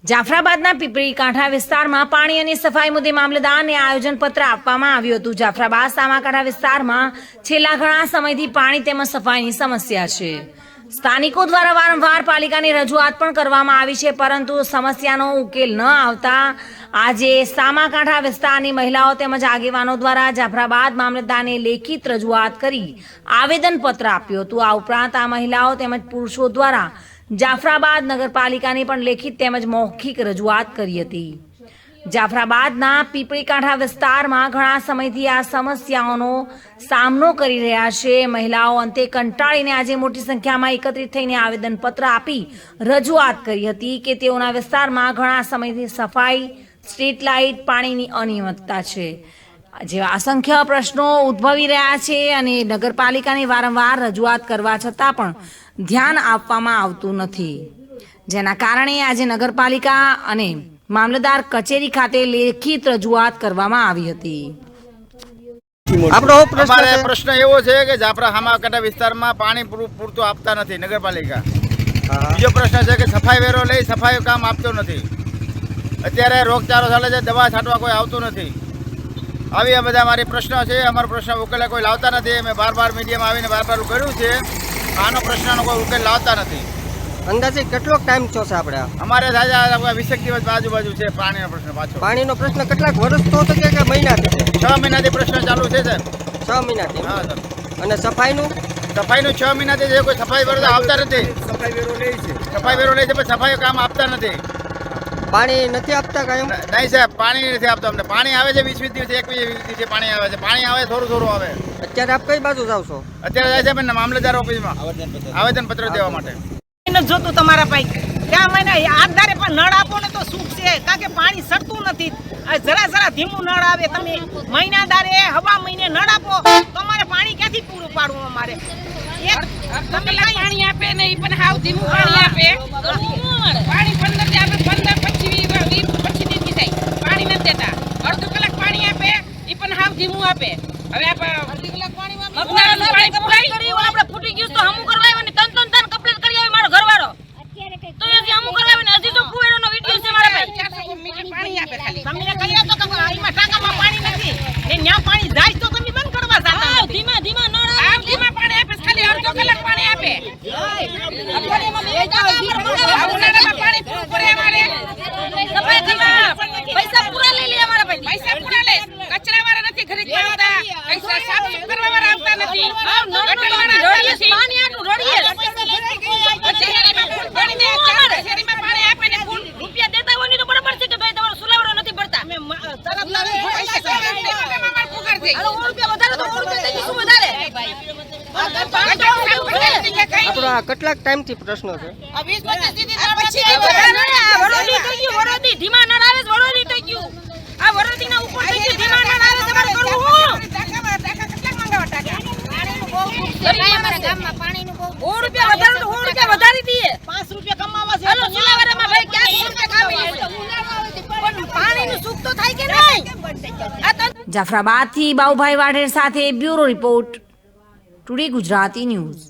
જાફરાબાદના પીપળી કાંઠા વિસ્તારમાં પાણી અને સફાઈ મુદ્દે મામલતદારને આયોજનપત્ર આપવામાં આવ્યું હતું। જાફરાબાદ સામાકાંઠા વિસ્તારમાં છેલ્લા ઘણા સમયથી પાણી તેમજ સફાઈની સમસ્યા છે। સ્થાનિકો દ્વારા વારંવાર પાલિકાની રજૂઆત પણ કરવામાં આવી છે, પરંતુ સમસ્યાનો ઉકેલ ન આવતા આજે સામાકાંઠા વિસ્તારની મહિલાઓ તેમજ આગેવાનો દ્વારા જાફરાબાદ મામલતદારને લેખિત રજૂઆત કરી આવેદનપત્ર આપ્યું હતું। આ ઉપરાંત આ મહિલાઓ તેમજ પુરુષો દ્વારા જાફરાબાદ નગરપાલિકાની પણ લેખિત તેમજ મૌખિક રજૂઆત કરી હતી। જાફરાબાદના પીપળી કાંઠા વિસ્તારમાં ઘણા સમયથી આ સમસ્યાઓનો સામનો કરી રહ્યા છે। મહિલાઓ અંતે કંટાળીને આજે મોટી સંખ્યામાં એકત્રિત થઈને આવેદનપત્ર આપી રજૂઆત કરી હતી કે તેઓના વિસ્તારમાં ઘણા સમયથી સફાઈ, સ્ટ્રીટ લાઇટ, પાણીની અનિયમિતતા છે જેવા અસંખ્ય પ્રશ્નો ઉદ્ભવી રહ્યા છે અને નગરપાલિકાની વારંવાર રજૂઆત કરવા છતાં પણ ધ્યાન આપવામાં આવતું નથી, જેના કારણે આજે નગરપાલિકા અને મામલતદાર કચેરી ખાતે લેખિત રજૂઆત કરવામાં આવી હતી। આપણો પ્રશ્ન એવો છે કે જાફરા સામાકાંઠા વિસ્તારમાં પાણી પૂરતું આપતા નથી નગરપાલિકા। બીજો પ્રશ્ન છે કે સફાઈ વેરો લઈ સફાઈ કામ આપતો નથી। અત્યારે રોગચાળો ચાલે છે, દવા છાંટવા કોઈ આવતું નથી। આવી આ બધા મારી પ્રશ્નો છે। અમારો પ્રશ્ન ઉકેલે કોઈ લાવતા નથી। અમે બાર મીડિયામાં આવીને બાર કર્યું છે, આનો પ્રશ્નનો કોઈ ઉકેલ લાવતા નથી। અંદાજે કેટલો ટાઈમ છો છે આપણે? અમારે તાજા 20 દિવસ આજુબાજુ છે પાણીનો પ્રશ્ન। પાછો પાણીનો પ્રશ્ન કેટલાક વર્ષ તો કે મહિનાથી? 6 મહિનાથી પ્રશ્ન ચાલુ છે સર। 6 મહિનાથી? હા સર। અને સફાઈનું 6 મહિનાથી છે, કોઈ સફાઈ વેરો આવતા નથી। સફાઈ વેરો લે છે પણ સફાઈ કામ આપતા નથી। પાણી નથી આપતા કાયમ? નહીં સાહેબ, પાણી નથી આપતા અમને। પાણી આવે છે 20 દિવસે, 21 દિવસે પાણી આવે છે। પાણી આવે થોડું આવે। અત્યારે આપ કઈ બાજુ જાવ છો? અત્યારે જાય છે મામલતદાર ઓફિસમાં આવેદનપત્ર દેવા માટે। જોતું તમારા ભાઈ ક્યાં મહિના આધારે પણ નળ આપો ને તો સુખ છે, કારણ કે પાણી સડતું નથી। જરા ધીમું નળ આવે, તમે મહિનાદારે હવા મહિને નળ આપો તો અમારે પાણી ક્યાંથી પૂરું પાડવું? અમારે તમે પાણી આપે ને એ પણ હાવ ધીમું પાણી આપે। પાણી 15 આપે, 15 પછી દીધી જાય, પાણી નથી દેતા। અડધો કલાક પાણી આપે એ પણ હાવ ધીમું આપે। હવે અડધી કલાક પાણી આપણે ફૂટી ગયું તો હમું કરવા આવ્યો ને તન કમ્પ્લીટ કરી આવે મારો ઘરવાળો તો હજી હમું કરવા આવે ને હજી તો કુવેડોનો વિડિયો છે મારા ભાઈ। 400 મીટર પાણી આપે ખાલી। તમને કહ્યા તો કે આમાં ટાંકામાં પાણી નથી ને ન્યા પાણી જાય તો તમે બંધ કરવા જાતા। ધીમા નળ આવે, ધીમા પાણી આપે, ખાલી અડધો કલાક પાણી આપે। ઉનાળામાં પાણી પૂરું કરે અમારે સફાઈ કરવા પૈસા પૂરા લઈ લે અમારા ભાઈ। પૈસા પૂરા લે, કચરા વાળા નથી ખરીદવા આવતા, પૈસા સાફ કરવા વાળા આવતા નથી, ગટર વાળા આવતા નથી। પાણી આટલું રડીએ શહેરીમાં ફૂલ પાણી દે, શહેરીમાં પાણી આપે ને ફૂલ રૂપિયા દેતા હોય તો બરાબર છે કે ભાઈ તમારો સુલાવડો નથી ભરતા। અમે તરત લાવે પૈસા અમાર પગાર થઈ હાલો 100 રૂપિયા વધારે તો 100 રૂપિયા થઈ શું વધારે ભાઈ? આપણો આ કેટલાક ટાઈમથી પ્રશ્ન છે? 20-25 દીધી પછી વરોધી થઈ ગયું, વરોધી ધીમા નળ આવે, વરોધી થઈ ગયું। આ વરોધીના ઉપર થઈ ગયું, ધીમા નળ આવે, તમારે કરવું હું? ટાકા કેટલા મંગાવા ટાકા? પાણીનું બહુ અમારા ગામમાં પાણીનું બહુ 100 રૂપિયા વધારે તો 100 રૂપિયા વધારી દઈએ। 5 રૂપિયા કમાવા છે હાલો સુલાવરામાં ભાઈ ક્યાં રૂપિયા કામી પણ પાણીનું સુખ તો થાય કે નહીં? જાફરાબાદથી બાઉભાઈ વાઢેર સાથે bureau report, today Gujarati news.